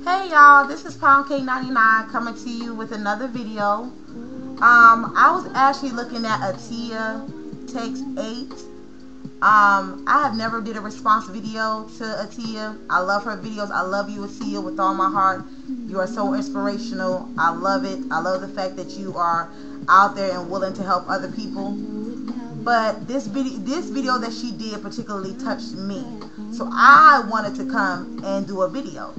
Hey y'all, this is Pound Cake 99 coming to you with another video. I was actually looking at Ateya-Take's 8. I have never did a response video to Ateya. I love her videos. I love you, Ateya, with all my heart. You are so inspirational. I love it. I love the fact that you are out there and willing to help other people. But this video that she did particularly touched me. So I wanted to come and do a video.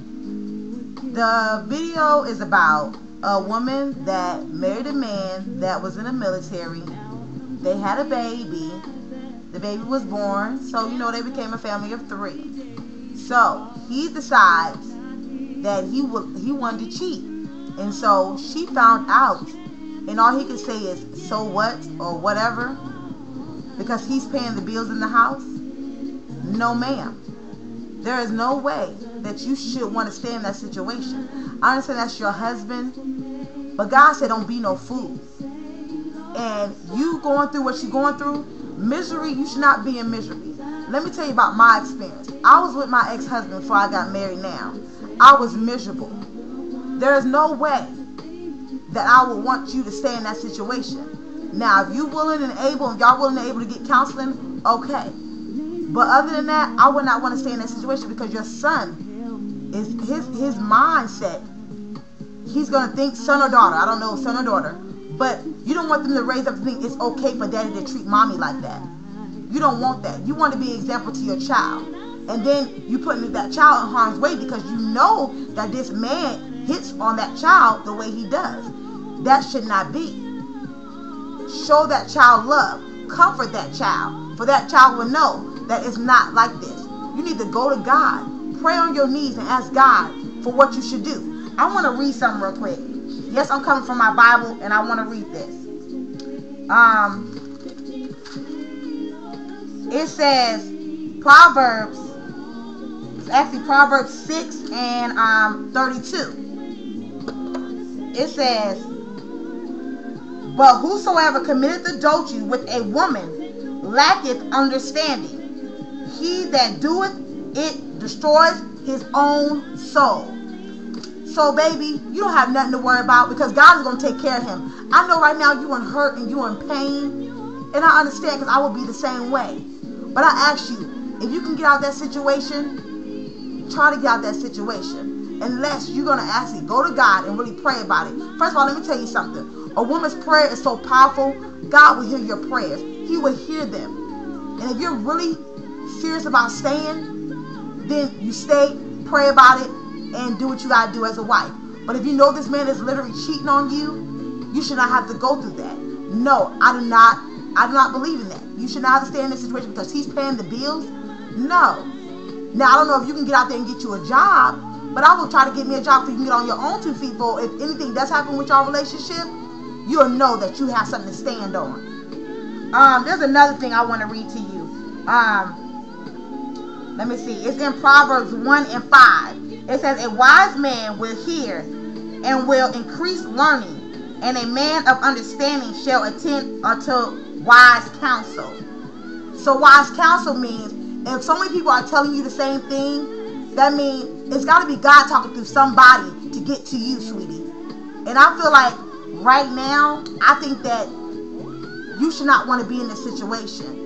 The video is about a woman that married a man that was in the military. They had a baby. The baby was born. So, you know, they became a family of 3. So, he decides that he wanted to cheat. And so, she found out. And all he could say is, so what? Or whatever. Because he's paying the bills in the house. No, ma'am. There is no way that you should want to stay in that situation. I understand that's your husband, but God said don't be no fool. And you going through what you're going through, misery, you should not be in misery. Let me tell you about my experience. I was with my ex-husband before I got married now. I was miserable. There is no way that I would want you to stay in that situation. Now, if you're willing and able, and y'all willing and able to get counseling, okay. But other than that, I would not want to stay in that situation because your son is his mindset. He's going to think son or daughter. I don't know, son or daughter. But you don't want them to raise up to think it's okay for daddy to treat mommy like that. You don't want that. You want to be an example to your child. And then you putting that child in harm's way because you know that this man hits on that child the way he does. That should not be. Show that child love. Comfort that child. For that child will know that it's not like this. You need to go to God. Pray on your knees and ask God for what you should do. I want to read something real quick. Yes, I'm coming from my Bible and I want to read this. It says Proverbs, it's actually Proverbs 6 and 32. It says, but whosoever committeth adultery with a woman lacketh understanding. He that doeth it destroys his own soul. So, baby, you don't have nothing to worry about because God is going to take care of him. I know right now you in hurt and you in pain. And I understand because I would be the same way. But I ask you, if you can get out of that situation, try to get out of that situation. Unless you're going to actually go to God and really pray about it. First of all, let me tell you something. A woman's prayer is so powerful, God will hear your prayers. He will hear them. And if you're really serious about staying, then you stay, pray about it, and do what you gotta do as a wife. But if you know this man is literally cheating on you, you should not have to go through that. No, I do not believe in that. You should not have to stay in this situation because he's paying the bills. No. Now I don't know if you can get out there and get you a job, but I will try to get me a job so you can get on your own 2 feet. For if anything does happen with your relationship, you'll know that you have something to stand on. There's another thing I want to read to you. Let me see. It's in Proverbs 1 and 5. It says, a wise man will hear and will increase learning, and a man of understanding shall attend unto wise counsel. So wise counsel means if so many people are telling you the same thing, that means it's got to be God talking through somebody to get to you, sweetie. And I feel like right now, I think that you should not want to be in this situation.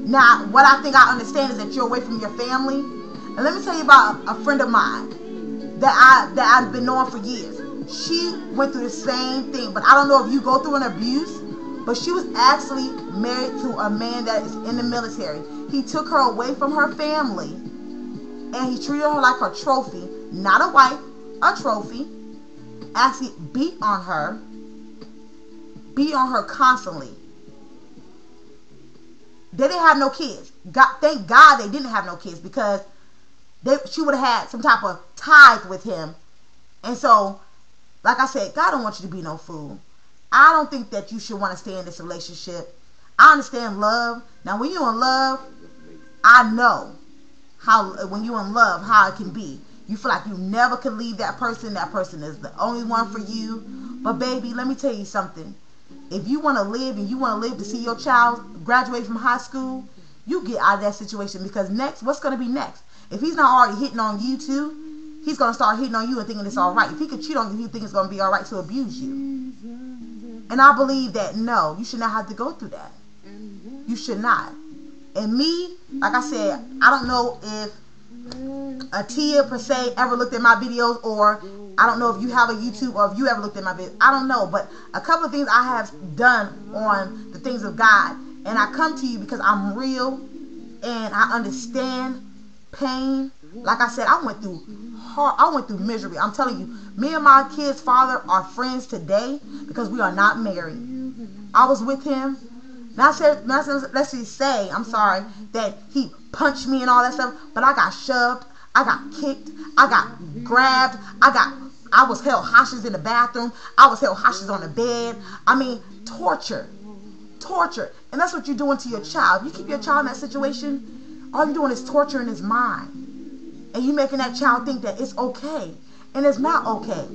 Now, what I think I understand is that you're away from your family. And let me tell you about a friend of mine that I've been knowing for years. She went through the same thing, but I don't know if you go through an abuse, but she was actually married to a man that is in the military. He took her away from her family, and he treated her like her trophy. Not a wife, a trophy. Actually beat on her constantly. They didn't have no kids. Thank God they didn't have no kids because she would have had some type of ties with him. And so, like I said, God don't want you to be no fool. I don't think that you should want to stay in this relationship. I understand love. Now, when you're in love, I know when you're in love, how it can be. You feel like you never can leave that person. That person is the only one for you. But baby, let me tell you something. If you want to live and you want to live to see your child graduate from high school, you get out of that situation because next, what's going to be next? If he's not already hitting on you too, he's going to start hitting on you and thinking it's all right. If he could cheat on you, he thinks it's going to be all right to abuse you. And I believe that, no, you should not have to go through that. You should not. And me, like I said, I don't know if Ateya per se ever looked at my videos, or I don't know if you have a YouTube or if you ever looked at my videos. I don't know, but a couple of things I have done on the things of God, and I come to you because I'm real and I understand pain. Like I said, I went through misery. I'm telling you, me and my kid's father are friends today because we are not married. I was with him. Let's just say, I'm sorry, that he punched me and all that stuff, but I got shoved, I got kicked, I got grabbed, I was held hostage in the bathroom, I was held hostage on the bed. I mean, torture. And that's what you're doing to your child. If you keep your child in that situation, all you're doing is torturing his mind. And you're making that child think that it's okay. And it's not okay.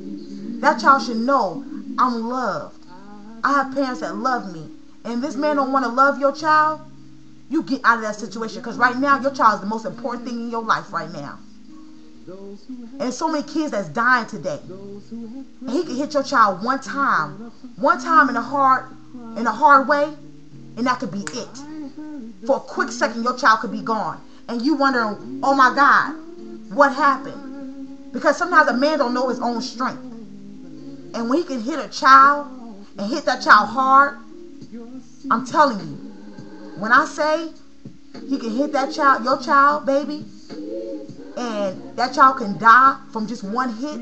That child should know I'm loved. I have parents that love me. And if this man don't want to love your child, you get out of that situation. Because right now, your child is the most important thing in your life right now. And so many kids that's dying today. And he can hit your child one time in a hard way, and that could be it. For a quick second, your child could be gone. And you wondering, oh my God, what happened? Because sometimes a man don't know his own strength. And when he can hit a child and hit that child hard, I'm telling you, when I say he can hit that child, your child, baby, and that child can die from just one hit,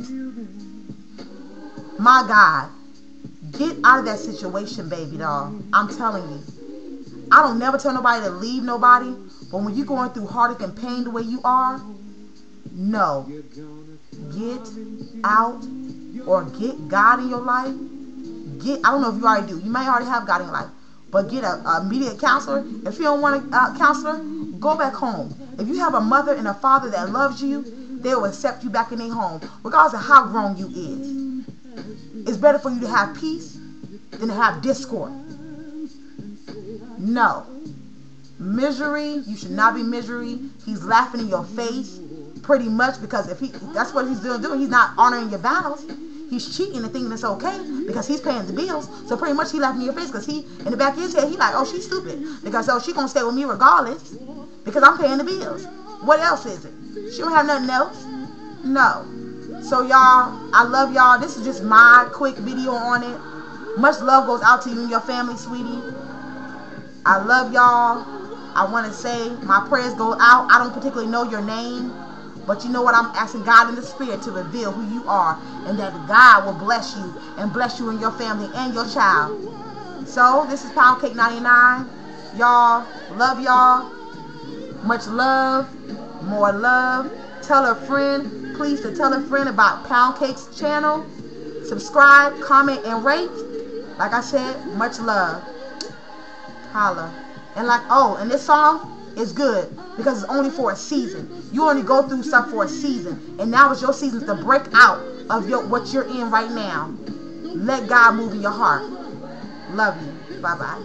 my God, get out of that situation, baby doll. I'm telling you. I don't never tell nobody to leave nobody, but when you're going through heartache and pain the way you are, no. Get out or get God in your life. I don't know if you already do. You may already have God in your life. But get a immediate counselor. If you don't want a counselor, go back home. If you have a mother and a father that loves you, they will accept you back in their home, regardless of how grown you is. It's better for you to have peace than to have discord. No. Misery, you should not be misery. He's laughing in your face pretty much, because that's what he's doing. He's not honoring your vows. He's cheating and thinking it's okay because he's paying the bills. So pretty much he laughing in your face because he, in the back of his head, he like, oh, she's stupid. Because, oh, she going to stay with me regardless because I'm paying the bills. What else is it? She don't have nothing else? No. So, y'all, I love y'all. This is just my quick video on it. Much love goes out to you and your family, sweetie. I love y'all. I want to say my prayers go out. I don't particularly know your name, but you know what? I'm asking God in the spirit to reveal who you are, and that God will bless you and your family and your child. So, this is Pound Cake 99. Y'all, love y'all. Much love. More love. Tell a friend, please, to tell a friend about Pound Cake's channel. Subscribe, comment, and rate. Like I said, much love. Holla. And this song is good because it's only for a season. You only go through stuff for a season, and now it's your season to break out of what you're in right now. Let God move in your heart. Love you. Bye-bye.